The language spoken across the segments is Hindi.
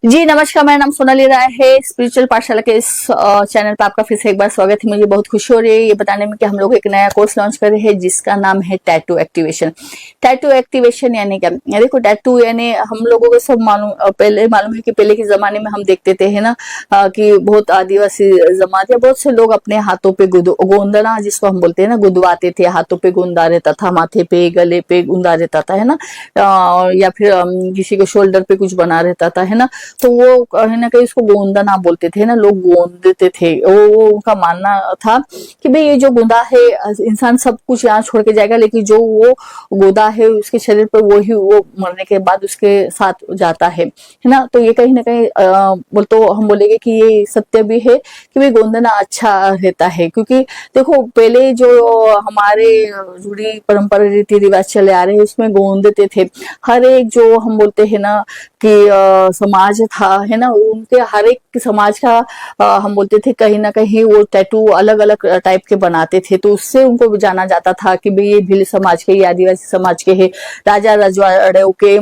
जी नमस्कार, मेरा नाम सोनाली राय है। स्पिरिचुअल पाठशाला के इस चैनल पर आपका फिर से एक बार स्वागत है। मुझे बहुत खुशी हो रही है ये बताने में कि हम लोग एक नया कोर्स लॉन्च कर रहे हैं जिसका नाम है टैटू एक्टिवेशन। टैटू एक्टिवेशन यानी क्या? देखो, टैटू यानी हम लोगों को सब मालूम, पहले मालूम है कि पहले के जमाने में हम देखते थे, है ना, कि बहुत आदिवासी जमात या बहुत से लोग अपने हाथों पे गोंदना जिसको हम बोलते हैं ना, गुदवाते थे। हाथों पे गोंदा रहता था, माथे पे, गले पे गोंदा रहता था, है ना, या फिर किसी को शोल्डर पे कुछ बना रहता था, है ना। तो वो कहीं ना कहीं उसको गोंदना बोलते थे ना, लोग गोंदते थे। वो उनका मानना था कि भाई ये जो गोंदा है, इंसान सब कुछ यहाँ छोड़ के जाएगा, लेकिन जो वो गोदा है उसके शरीर पर वो मरने के बाद उसके साथ जाता है ना। तो ये कहीं ना कहीं बोल तो हम बोलेंगे कि ये सत्य भी है कि भाई गोंदना अच्छा रहता है। क्योंकि देखो, पहले जो हमारे रूढ़ी परंपरा रीति रिवाज चले आ रहे हैं उसमें गोंदते थे। हर एक जो हम बोलते हैं ना कि समाज था, है ना, उनके हर एक समाज का हम बोलते थे कहीं ना कहीं वो टैटू अलग अलग टाइप के बनाते थे। तो उससे उनको जाना जाता था कि भाई ये भील समाज के, ये आदिवासी समाज के है। राजा रजवाड़ों के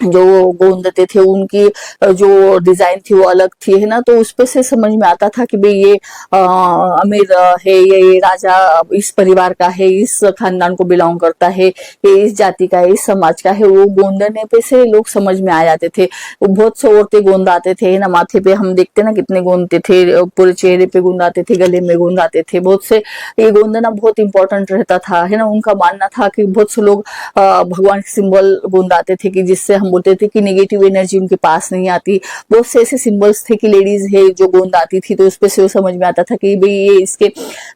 जो गोंदते थे उनकी जो डिजाइन थी वो अलग थी, है ना। तो उस पे से समझ में आता था कि भाई ये अमीर है, ये राजा इस परिवार का है, इस खानदान को बिलोंग करता है, ये इस जाति का है, इस समाज का है। वो गोंदने पे से लोग समझ में आ जाते थे। बहुत से औरतें गोंदाते थे, है ना, माथे पे हम देखते ना कितने गोंदते थे, पूरे चेहरे पे गोंदाते थे, गले में गोंदाते थे। बहुत से ये गोंदना बहुत इंपॉर्टेंट रहता था, है ना। उनका मानना था कि बहुत से लोग भगवान के सिंबल गोंदाते थे कि जिससे हम बोलते थे कि नेगेटिव एनर्जी उनके पास नहीं आती। बहुत से ऐसे सिंबल्स थे कि लेडीज है जो गोंदाती थी, तो उस पे से वो समझ में आता था कि भाई ये इसके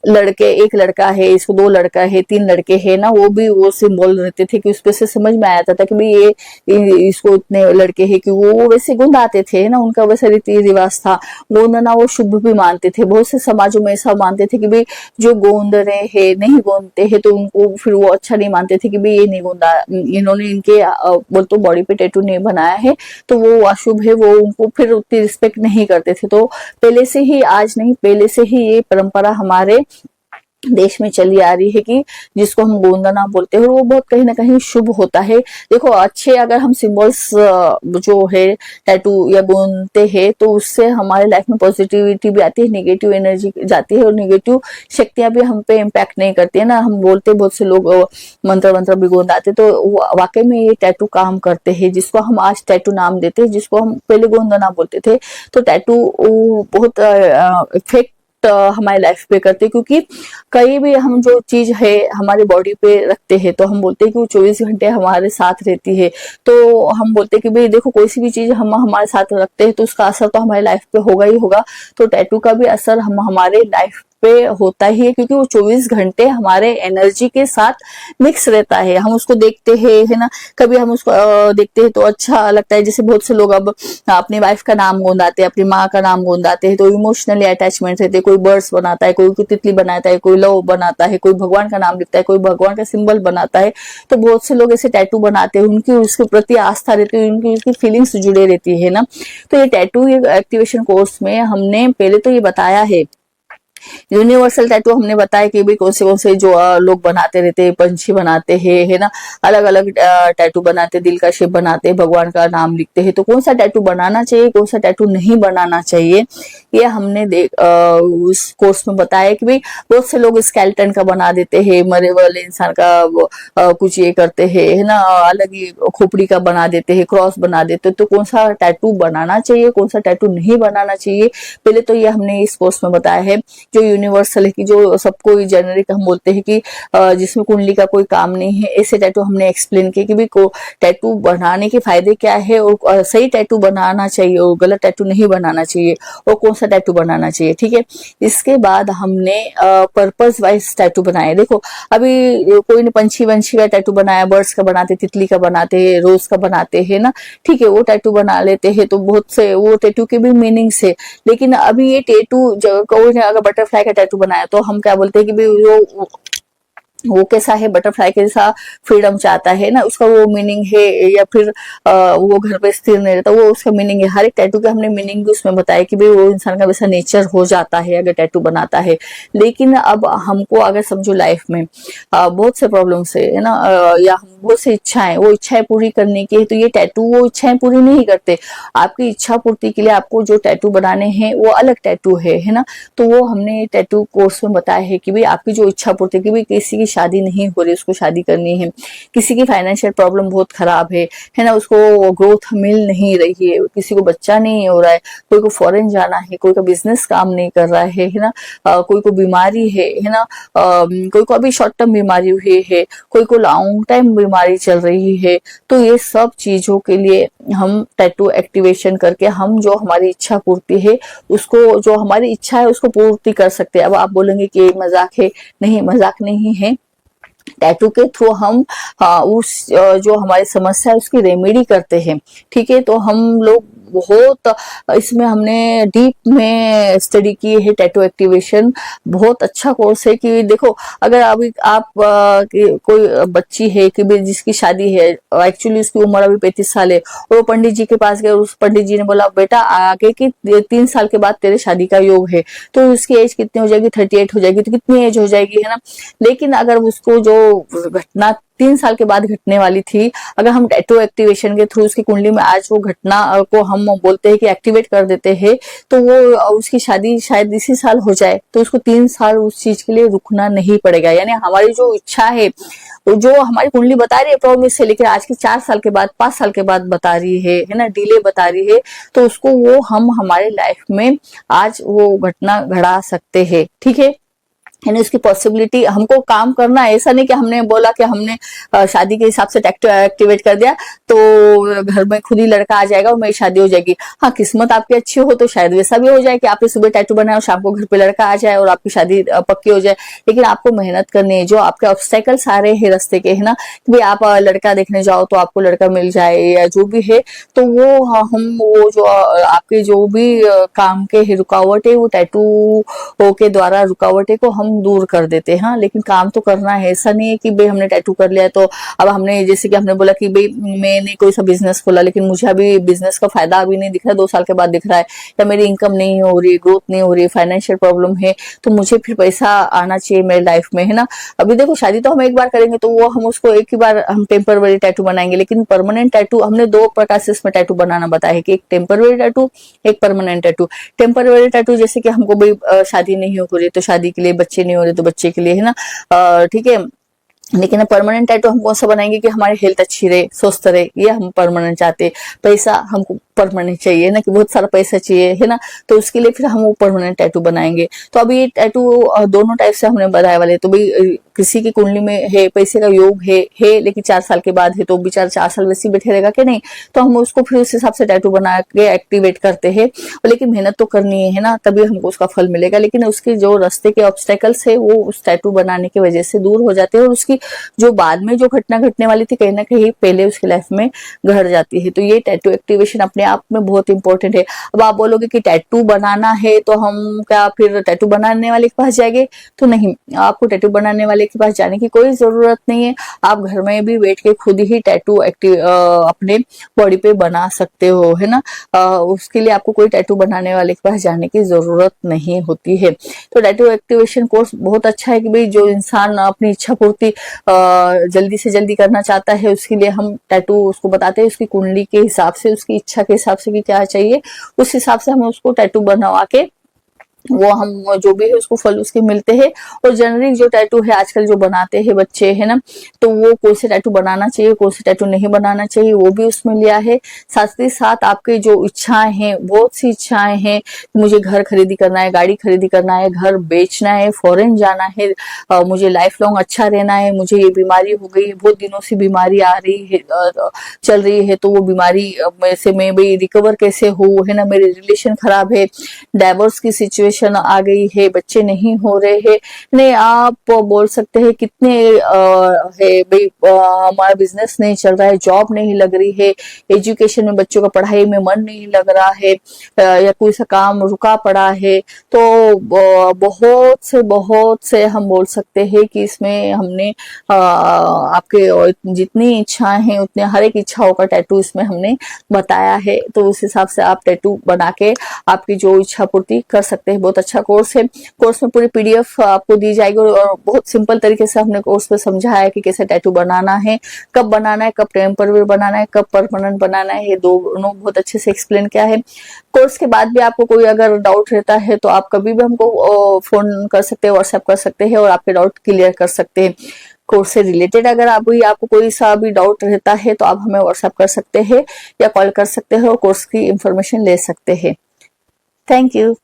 लड़के, एक लड़का है, इसको दो लड़का है, तीन लड़के है ना। वो भी वो सिंबल रहते थे कि उस पे से समझ में आया था कि भाई ये इसको इतने लड़के है, कि वो वैसे गोंदाते थे ना। उनका वैसा रीति रिवाज था। गोंदना वो शुभ भी मानते थे। बहुत से समाजों में ऐसा मानते थे कि भाई जो गोंद रहे हैं, नहीं गोंदते हैं, तो उनको फिर वो अच्छा नहीं मानते थे कि भाई ये नहीं गोंदा, इन्होंने इनके बोल तो बॉडी पे टैटू नहीं बनाया है तो वो अशुभ है, वो उनको फिर उतनी रिस्पेक्ट नहीं करते थे। तो पहले से ही, आज नहीं, पहले से ही ये परंपरा हमारे देश में चली आ रही है कि जिसको हम गोंदना बोलते हैं, और वो बहुत कहीं ना कहीं शुभ होता है। देखो, अच्छे अगर हम सिंबल्स जो है टैटू या गोंदते हैं तो उससे हमारे लाइफ में पॉजिटिविटी भी आती है, नेगेटिव एनर्जी जाती है, और नेगेटिव शक्तियां भी हम पे इम्पैक्ट नहीं करती है ना। हम बोलते बहुत से लोग मंत्र मंत्र भी गोंदाते, तो वाकई में ये टैटू काम करते हैं, जिसको हम आज टैटू नाम देते हैं, जिसको हम पहले गोंदना बोलते थे। तो टैटू बहुत इफेक्ट हमारी लाइफ पे करते, क्योंकि कहीं भी हम जो चीज है हमारे बॉडी पे रखते हैं तो हम बोलते हैं कि वो 24 घंटे हमारे साथ रहती है। तो हम बोलते हैं कि भाई देखो, कोई सी भी चीज हम हमारे साथ रखते हैं तो उसका असर तो हमारी लाइफ पे होगा ही होगा। तो टैटू का भी असर हम हमारे लाइफ पे होता ही है, क्योंकि वो 24 घंटे हमारे एनर्जी के साथ मिक्स रहता है। हम उसको देखते हैं, है ना, कभी हम उसको देखते हैं तो अच्छा लगता है। जैसे बहुत से लोग अब अपनी वाइफ का नाम गोंदाते हैं, अपनी माँ का नाम गोंदाते हैं, तो इमोशनली अटैचमेंट रहते हैं। कोई बर्ड्स बनाता है, कोई तितली बनाता है, कोई लव बनाता है, कोई भगवान का नाम लिखता है, कोई भगवान का सिंबल बनाता है। तो बहुत से लोग ऐसे टैटू बनाते हैं, उनकी उसके प्रति आस्था रहती है, उनकी उसकी फीलिंग्स जुड़े रहती है ना। तो ये टैटू एक्टिवेशन कोर्स में हमने पहले तो ये बताया है, यूनिवर्सल टैटू हमने बताया कि भाई कौन से जो लोग बनाते रहते हैं, पंछी बनाते हैं, है ना, अलग अलग टैटू बनाते, दिल का शेप बनाते, भगवान का नाम लिखते हैं। तो कौन सा टैटू बनाना चाहिए, कौन सा टैटू नहीं बनाना चाहिए, ये हमने उस कोर्स में बताया कि भाई बहुत से लोग स्केलेटन का बना देते हैं, मरे वाले इंसान का कुछ ये करते हैं, है ना, अलग ही खोपड़ी का बना देते हैं, क्रॉस बना देते हैं। तो कौन सा टैटू बनाना चाहिए, कौन सा टैटू नहीं बनाना चाहिए, पहले तो ये हमने इस कोर्स में बताया है। जो यूनिवर्सल है कि जो सबको जेनेरिक हम बोलते हैं कि जिसमें कुंडली का कोई काम नहीं है, ऐसे टैटू हमने एक्सप्लेन किया कि भाई को टैटू बनाने के फायदे क्या है, और सही टैटू बनाना चाहिए और गलत टैटू नहीं बनाना चाहिए, और कौन सा टैटू बनाना चाहिए, ठीक है। इसके बाद हमने पर्पस वाइज टैटू बनाए। देखो, अभी कोई ने पंछी वंछी का टैटू बनाया, बर्ड्स का बनाते, तितली का बनाते, रोज का बनाते हैं ना, ठीक है, वो टैटू बना लेते हैं। तो बहुत से वो टैटू के भी मीनिंग्स है। लेकिन अभी ये टैटू कोई ने अगर बटरफ्लाई का टैटू बनाया तो हम क्या बोलते हैं कि भाई वो वो कैसा है, बटरफ्लाई के जैसा फ्रीडम चाहता है ना, उसका वो मीनिंग है, या फिर वो घर पे स्थिर नहीं रहता, वो उसका मीनिंग है। हर एक टैटू का हमने मीनिंग भी उसमें बताया कि भाई वो इंसान का वैसा नेचर हो जाता है अगर टैटू बनाता है। लेकिन अब हमको अगर समझो लाइफ में बहुत से प्रॉब्लम्स है ना, या बहुत सी इच्छाएं, वो इच्छाएं पूरी करने की है, तो ये टैटू वो इच्छाएं पूरी नहीं करते। आपकी इच्छा पूर्ति के लिए आपको जो टैटू बनाने हैं वो अलग टैटू है ना। तो वो हमने टैटू कोर्स में बताया है कि भाई आपकी जो इच्छा पूर्ति की, भाई किसी की शादी नहीं हो रही, उसको शादी करनी है, किसी की फाइनेंशियल प्रॉब्लम बहुत खराब है ना, उसको ग्रोथ मिल नहीं रही है, किसी को बच्चा नहीं हो रहा है, कोई को फॉरेन जाना है, कोई का बिजनेस काम नहीं कर रहा है ना, कोई को बीमारी है ना, कोई को अभी शॉर्ट टर्म बीमारी हुई है, कोई को लॉन्ग टाइम बीमारी चल रही है। तो ये सब चीजों के लिए हम टैटू एक्टिवेशन करके हम जो हमारी इच्छा पूर्ति है उसको, जो हमारी इच्छा है उसको पूर्ति कर सकते हैं। अब आप बोलेंगे कि मजाक है, नहीं मजाक नहीं है। टैटू के थ्रू हम उस जो हमारी समस्या है उसकी रेमेडी करते हैं। ठीक है, तो हम लोग बहुत इसमें हमने डीप में स्टडी की है। टैटू एक्टिवेशन बहुत अच्छा कोर्स है कि देखो, अगर अभी आप कोई बच्ची है कि जिसकी शादी है, एक्चुअली उसकी उम्र अभी 35 साल है, और वो पंडित जी के पास गए, उस पंडित जी ने बोला बेटा आगे की 3 साल के बाद तेरे शादी का योग है, तो उसकी एज कितनी हो जाएगी, 38 हो जाएगी, तो कितनी एज हो जाएगी, है ना। लेकिन अगर उसको जो घटना 3 साल के बाद घटने वाली थी, अगर हम टैटू एक्टिवेशन के थ्रू उसकी कुंडली में आज वो घटना को हम बोलते हैं कि एक्टिवेट कर देते हैं, तो वो उसकी शादी शायद इसी साल हो जाए, तो उसको 3 साल उस चीज के लिए रुकना नहीं पड़ेगा। यानी हमारी जो इच्छा है, जो हमारी कुंडली बता रही है प्रॉमिस से, लेकिन आज की 4 साल के बाद, 5 साल के बाद बता रही है ना, डिले बता रही है, तो उसको वो हम हमारे लाइफ में आज वो घटना घड़ा सकते हैं। ठीक है, यानी उसकी पॉसिबिलिटी, हमको काम करना है, ऐसा नहीं कि हमने बोला कि हमने शादी के हिसाब से टैटू एक्टिवेट कर दिया तो घर में खुद ही लड़का आ जाएगा और मेरी शादी हो जाएगी। हाँ, किस्मत आपकी अच्छी हो तो शायद वैसा भी हो जाए कि आपने सुबह टैटू बनाया और शाम को घर पे लड़का आ जाए और आपकी शादी पक्की हो जाए। लेकिन आपको मेहनत करनी है, जो आपके ऑब्स्टेकल सारे है रास्ते के, है ना, कि भाई आप लड़का देखने जाओ तो आपको लड़का मिल जाए या जो भी है, तो वो हम वो जो आपके जो भी काम के रुकावट है, वो टैटू के द्वारा रुकावटें को हम दूर कर देते हैं। हाँ, लेकिन काम तो करना है, ऐसा नहीं है कि भाई हमने टैटू कर लिया तो अब हमने, जैसे कि हमने बोला कि भाई मैंने कोई सा बिजनेस खोला लेकिन मुझे अभी बिजनेस का फायदा अभी नहीं दिख रहा है, 2 साल के बाद दिख रहा है, या मेरी इनकम नहीं हो रही, ग्रोथ नहीं हो रही, फाइनेंशियल प्रॉब्लम है, तो मुझे फिर पैसा आना चाहिए मेरी लाइफ में, है ना। अभी देखो, शादी तो हम एक बार करेंगे तो वो हम उसको एक ही बार हम टेम्पररी टैटू बनाएंगे, लेकिन परमानेंट टैटू हमने 2 प्रकार से इसमें टैटू बनाना बताया है कि एक टेम्पररी टैटू, एक परमानेंट टैटू। टेम्पररी टैटू जैसे कि हमको भाई शादी नहीं हो रही तो शादी के लिए, बच्चे नहीं हो रहे तो बच्चे के लिए, है ना, ठीक है। लेकिन परमानेंट टैटू हम कौन सा बनाएंगे कि हमारी हेल्थ अच्छी रहे, स्वस्थ रहे, ये हम परमानेंट चाहते हैं। पैसा हमको परमानेंट चाहिए ना, कि बहुत सारा पैसा चाहिए, है ना, तो उसके लिए फिर हम वो परमानेंट टैटू बनाएंगे। तो अभी ये टैटू दोनों टाइप से हमने बताया वाले, तो भाई किसी की कुंडली में है, पैसे का योग है लेकिन 4 साल के बाद है, तो बेचारा 4 साल वैसे ही बैठे रहेगा कि नहीं, तो हम उसको फिर उस हिसाब से टैटू बना के एक्टिवेट करते हैं। लेकिन मेहनत तो करनी है ना, तभी हमको उसका फल मिलेगा। लेकिन उसके जो रास्ते के ऑब्स्टेकल्स है वो उस टैटू बनाने की वजह से दूर हो जाते हैं, और उसकी जो बाद में जो घटना घटने वाली थी कहीं ना कहीं पहले उसकी लाइफ में घट जाती है। तो ये टैटू एक्टिवेशन अपने आप में बहुत इंपॉर्टेंट है। अब आप बोलोगे कि टैटू बनाना है तो हम क्या फिर टैटू बनाने वाले के पास जाएंगे, तो नहीं, आपको टैटू बनाने वाले के पास जाने की कोई जरूरत नहीं है। आप घर में भी बैठ के खुद ही टैटू अपने बॉडी पे बना सकते हो, है ना। उसके लिए आपको कोई टैटू बनाने वाले के पास जाने की जरूरत नहीं होती है। तो टैटू एक्टिवेशन कोर्स बहुत अच्छा है कि भाई जो इंसान अपनी इच्छा पूर्ति जल्दी से जल्दी करना चाहता है, उसके लिए हम टैटू उसको बताते हैं, उसकी कुंडली के हिसाब से, उसकी इच्छा के हिसाब से कि क्या चाहिए, उस हिसाब से हम उसको टैटू बनवा के वो हम जो भी है उसको फल उसके मिलते हैं। और जेनरिक जो टैटू है आजकल जो बनाते हैं बच्चे, है ना, तो वो कौन से टैटू बनाना चाहिए, कौन से टैटू नहीं बनाना चाहिए, वो भी उसमें लिया है। साथ ही साथ आपके जो इच्छाएं हैं, बहुत सी इच्छाएं हैं, मुझे घर खरीदी करना है, गाड़ी खरीदी करना है, घर बेचना है, फॉरेन जाना है, मुझे लाइफ लॉन्ग अच्छा रहना है, मुझे ये बीमारी हो गई, बहुत दिनों से बीमारी आ रही है, चल रही है, तो वो बीमारी में से मैं भी रिकवर कैसे हूँ, है ना, मेरे रिलेशन खराब है, डाइवोर्स की सिचुएशन सिचुएशन आ गई है, बच्चे नहीं हो रहे हैं, नहीं आप बोल सकते हैं कितने है भाई, हमारा बिजनेस नहीं चल रहा है, जॉब नहीं लग रही है, एजुकेशन में बच्चों का पढ़ाई में मन नहीं लग रहा है, या कोई सा काम रुका पड़ा है, तो बहुत से हम बोल सकते हैं कि इसमें हमने आपके जितनी इच्छाएं हैं उतने हर एक इच्छाओं का टैटू इसमें हमने बताया है। तो उस हिसाब से आप टैटू बना के आपकी जो इच्छा पूर्ति कर सकते हैं। बहुत अच्छा कोर्स है। कोर्स में पूरी पीडीएफ आपको दी जाएगी और बहुत सिंपल तरीके से हमने कोर्स में समझाया है कि कैसे टैटू बनाना है, कब बनाना है, कब टेम्पररी बनाना है, कब परमानेंट बनाना है, ये दोनों बहुत अच्छे से एक्सप्लेन किया है। कोर्स के बाद भी आपको कोई अगर डाउट रहता है तो आप कभी भी हमको फोन कर सकते हैं, व्हाट्सएप कर सकते हैं और आपके डाउट क्लियर कर सकते हैं। कोर्स से रिलेटेड अगर आपको कोई सा भी डाउट रहता है तो आप हमें व्हाट्सएप कर सकते हैं या कॉल कर सकते हैं और कोर्स की इंफॉर्मेशन ले सकते हैं। Thank you.